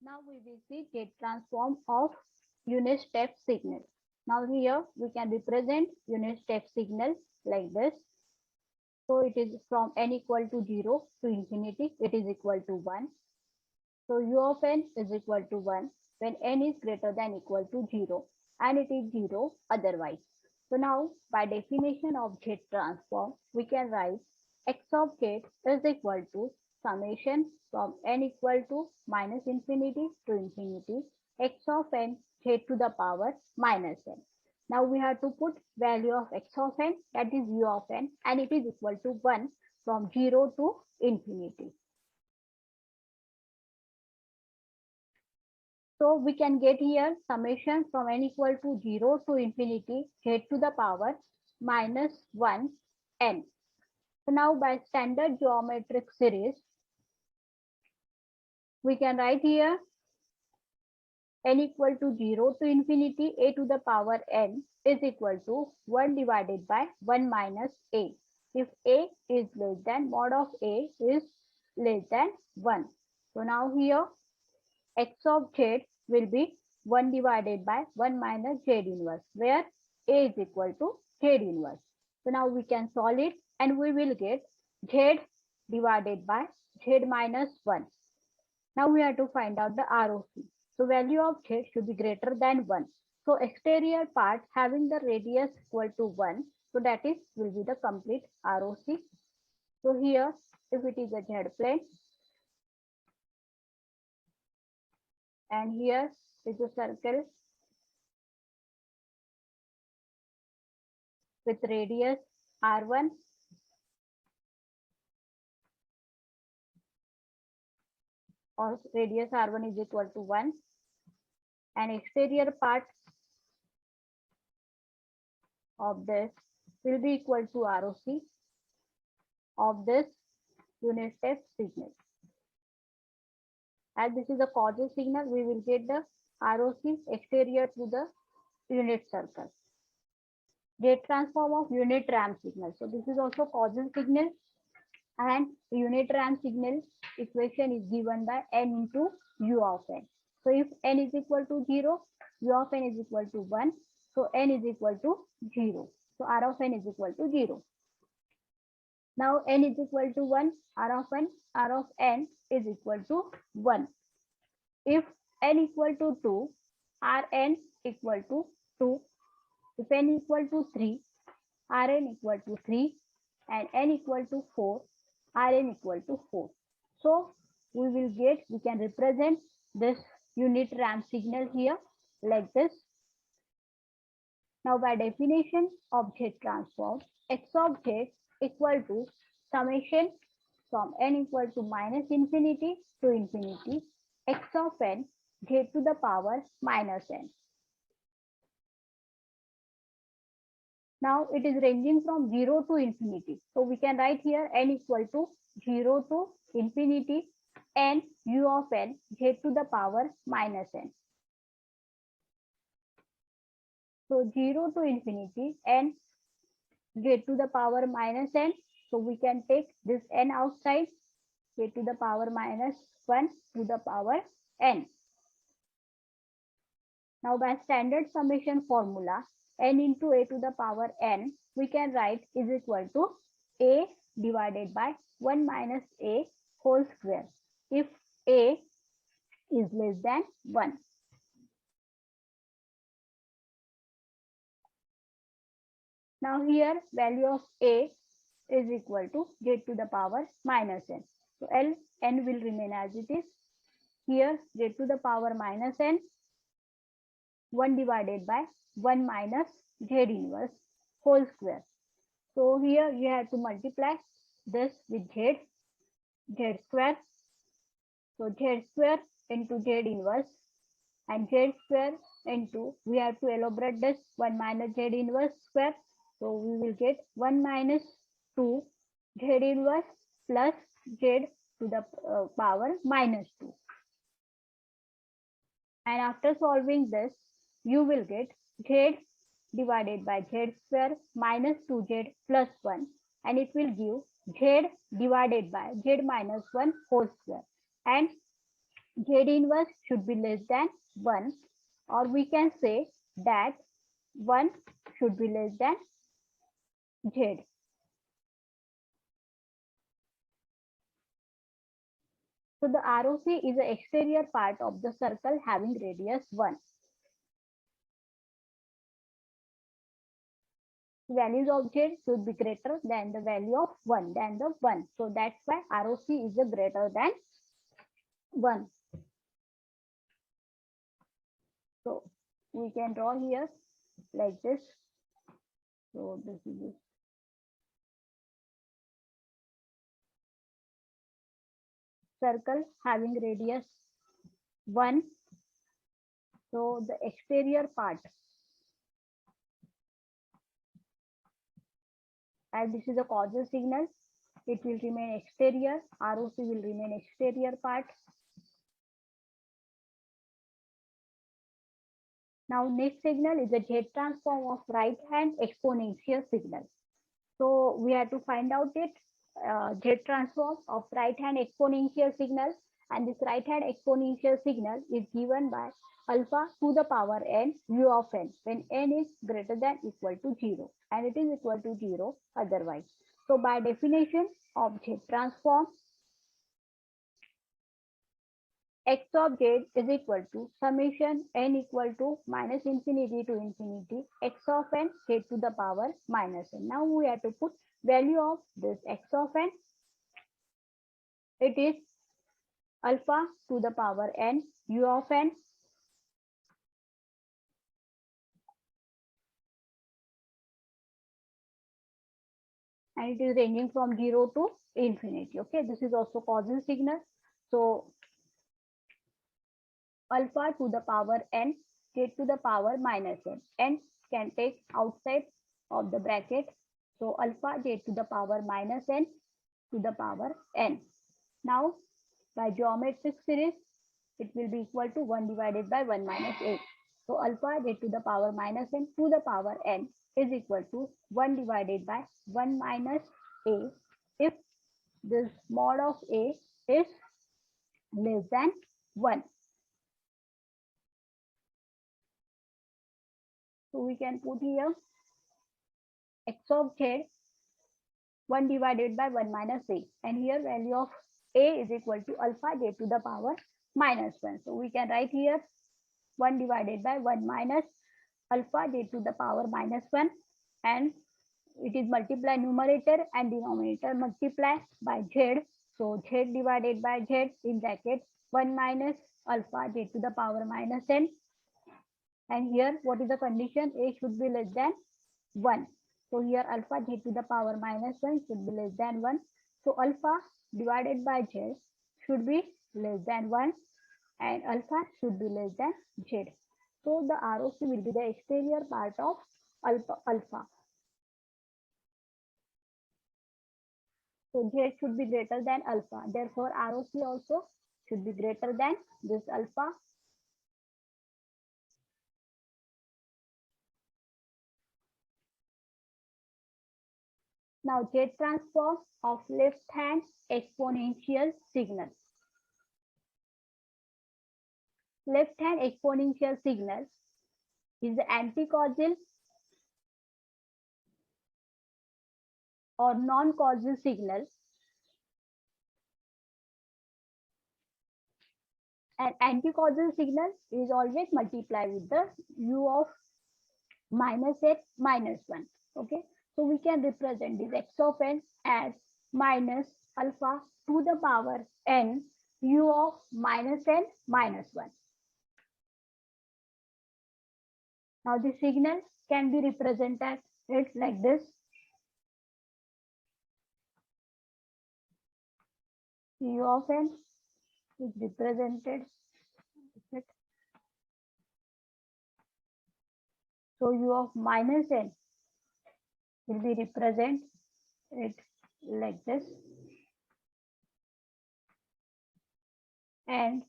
Now we will see gate transform of unit step signal. Now here we can represent unit step signal like this. So it is from n equal to 0 to infinity, it is equal to 1. So u of n is equal to 1 when n is greater than equal to 0 and it is 0 otherwise. So now by definition of gate transform, we can write x of gate is equal to summation from n equal to minus infinity to infinity x of n gate to the power minus n. Now we have to put value of x of n, that is u of n, and it is equal to 1 from 0 to infinity. So we can get here summation from n equal to 0 to infinity gate to the power minus 1 n. So now by standard geometric series, we can write here n equal to 0 to infinity a to the power n is equal to 1 divided by 1 minus a. If a is less than mod of a is less than 1. So now here x of z will be 1 divided by 1 minus z inverse, where a is equal to z inverse. So now we can solve it and we will get z divided by z minus 1. Now we have to find out the ROC. So value of z should be greater than 1. So exterior part having the radius equal to 1. So that is will be the complete ROC. So here if it is a z plane, and here is a circle with radius r1 or radius r1 is equal to 1, and exterior part of this will be equal to ROC of this unit step signal. As this is a causal signal, we will get the ROC exterior to the unit circle. Gate transform of unit ramp signal. So this is also causal signal, and unit ramp signal equation is given by n into u of n. So if n is equal to 0, u of n is equal to 1. So n is equal to 0. So r of n is equal to 0. Now n is equal to 1, r of n is equal to 1. If n equal to 2, rn equal to 2. If n equal to 3, rn equal to 3, and n equal to 4, rn equal to 4. So we can represent this unit ramp signal here like this. Now by definition of Z transform, x of Z equal to summation from n equal to minus infinity to infinity x of n z to the power minus n. Now it is ranging from 0 to infinity. So we can write here n equal to 0 to infinity and u of n z to the power minus n. So 0 to infinity n z to the power minus n. So we can take this n outside, z to the power minus 1 to the power n. Now by standard summation formula, n into a to the power n, we can write is equal to a divided by 1 minus a whole square if a is less than 1. Now here value of a is equal to z to the power minus n. So n will remain as it is. Here z to the power minus n 1 divided by 1 minus z inverse whole square. So here you have to multiply this with z square. So z square into z inverse and z square into, we have to elaborate this 1 minus z inverse square. So we will get 1 minus 2 z inverse plus z to the power minus 2. And after solving this, you will get z divided by z square minus 2z plus 1, and it will give z divided by z minus 1 whole square. And Z inverse should be less than 1, or we can say that 1 should be less than Z. So the ROC is the exterior part of the circle having radius 1. Values of Z should be greater than the value of 1, than the 1. So that's why ROC is a greater than 1. So we can draw here like this. So this is circle having radius 1. So the exterior part, as this is a causal signal, it will remain exterior. ROC will remain exterior part. Now next signal is a Z transform of right hand exponential signal. So we have to find out it Z transform of right hand exponential signal, and this right hand exponential signal is given by alpha to the power n u of n when n is greater than equal to 0, and it is equal to 0 otherwise. So by definition of Z transform, x of z is equal to summation n equal to minus infinity to infinity x of n z to the power minus n. Now we have to put value of this x of n. It is alpha to the power n u of n, and it is ranging from 0 to infinity. Okay, this is also causal signal. So alpha to the power n z to the power minus n. N can take outside of the bracket. So alpha z to the power minus n to the power n. Now by geometric series, it will be equal to 1 divided by 1 minus a. So alpha z to the power minus n to the power n is equal to 1 divided by 1 minus a if this mod of a is less than 1. So we can put here x of z 1 divided by 1 minus a, and here value of a is equal to alpha z to the power minus 1. So we can write here 1 divided by 1 minus alpha z to the power minus 1, and it is multiply numerator and denominator multiply by z. So z divided by z in bracket 1 minus alpha z to the power minus n, and here what is the condition? A should be less than 1. So here alpha z to the power minus 1 should be less than 1. So alpha divided by z should be less than 1, and alpha should be less than z. So the ROC will be the exterior part of alpha. So z should be greater than alpha. Therefore, ROC also should be greater than this alpha. Now Z transform of left hand exponential signal. Left hand exponential signal is the anti-causal or non-causal signal. An anti-causal signal is always multiplied with the u of minus x minus 1. Okay, so we can represent this x of n as minus alpha to the power n u of minus n minus 1. Now the signal can be represented like this. U of n is represented. So u of minus n will be represented like this, and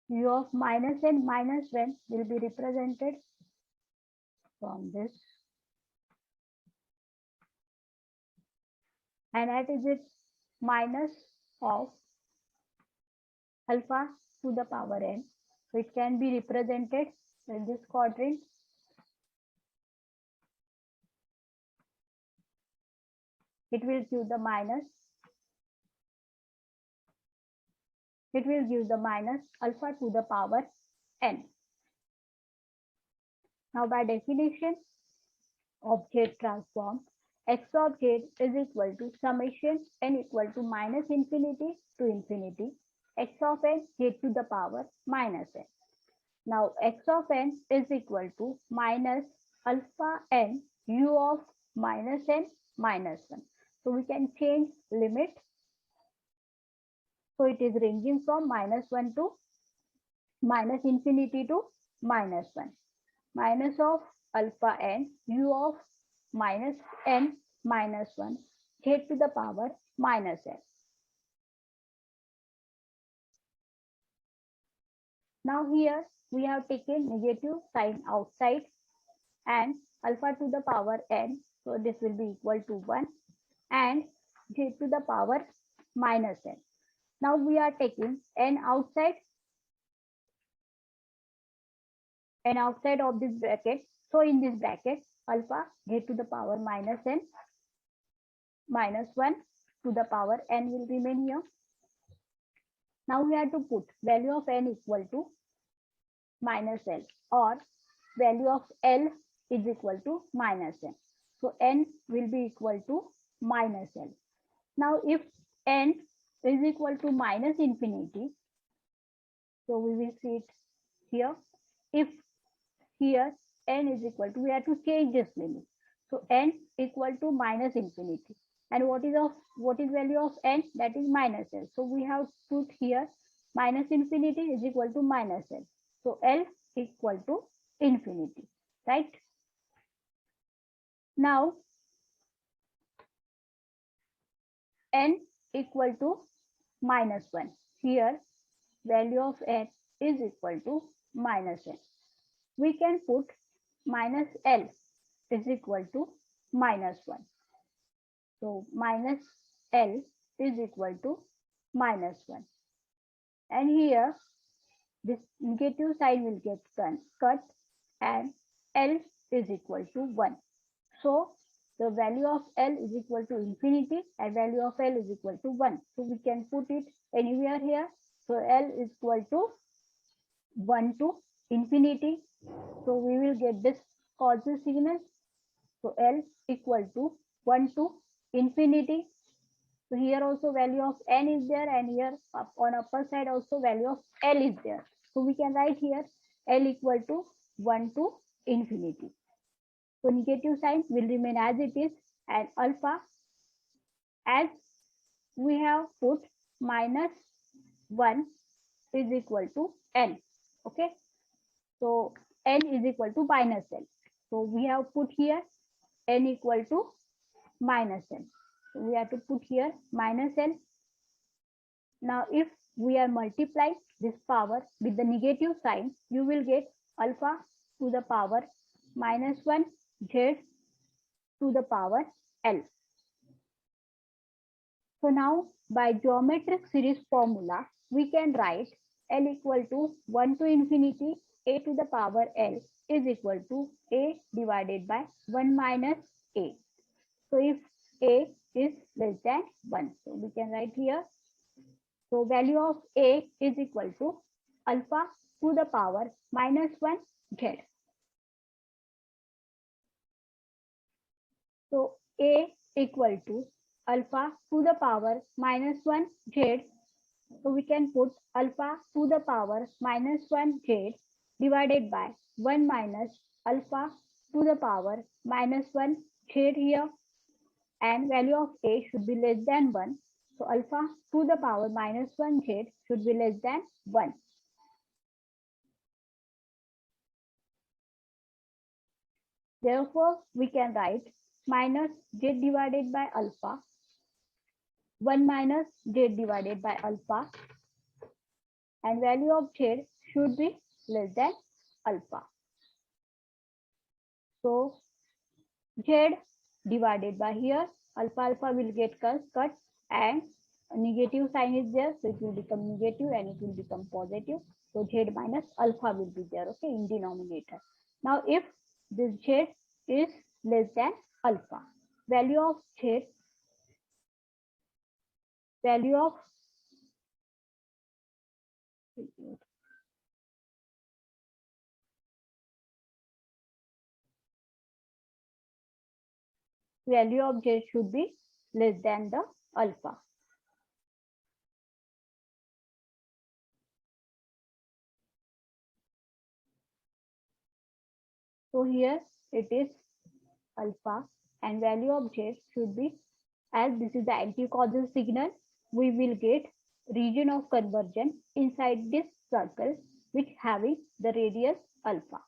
u of minus n minus 1 will be represented from this, and that is it minus of alpha to the power n. So it can be represented in this quadrant. It will give the minus. It will give the minus alpha to the power n. Now by definition of Z transform, x of Z is equal to summation n equal to minus infinity to infinity x of n Z to the power minus n. Now x of n is equal to minus alpha n u of minus n minus 1. So we can change limit. So it is ranging from minus 1 to minus infinity to minus 1. Minus of alpha n u of minus n minus 1 Z to the power minus n. Now here we have taken negative sign outside and alpha to the power n. So this will be equal to 1 and Z to the power minus n. Now we are taking n outside of this bracket. So in this bracket, alpha Z to the power minus n minus 1 to the power n will remain here. Now we have to put value of n equal to minus l, or value of l is equal to minus n. So n will be equal to minus l. Now if n is equal to minus infinity, so we will see it here. If here n is equal to, we have to change this limit. So n equal to minus infinity. And what is value of n? That is minus l. So we have put here minus infinity is equal to minus l. So l equal to infinity, right? Now n equal to minus 1. Here value of n is equal to minus n. We can put minus l is equal to minus 1. So minus l is equal to minus 1. And here this negative sign will get cut and l is equal to 1. So the value of l is equal to infinity and value of l is equal to 1. So we can put it anywhere here. So l is equal to 1 to infinity. So we will get this causal signal. So l equal to 1 to infinity. So here also value of n is there, and here on upper side also value of l is there. So we can write here l equal to 1 to infinity. So negative sign will remain as it is, and alpha, as we have put minus 1 is equal to n. Okay. So n is equal to minus n. So we have put here n equal to minus n. So we have to put here minus n. Now if we are multiplying this power with the negative sign, you will get alpha to the power minus 1 z to the power l. So now by geometric series formula, we can write l equal to 1 to infinity a to the power l is equal to a divided by 1 minus a. So if a is less than 1, so we can write here. So value of a is equal to alpha to the power minus 1 z. So a equal to alpha to the power minus 1 z. So we can put alpha to the power minus 1 z divided by 1 minus alpha to the power minus 1 z here, and value of a should be less than 1. So alpha to the power minus 1 z should be less than 1. Therefore, we can write minus z divided by alpha, 1 minus z divided by alpha, and value of z should be less than alpha. So Z divided by here, alpha alpha will get cut and a negative sign is there, so it will become negative and it will become positive. So Z minus alpha will be there, okay, in denominator. Now if this Z is less than alpha, value of Z, value of value of Z should be less than the alpha. So here it is alpha and value of Z should be, as this is the anti-causal signal, we will get region of convergence inside this circle which having the radius alpha.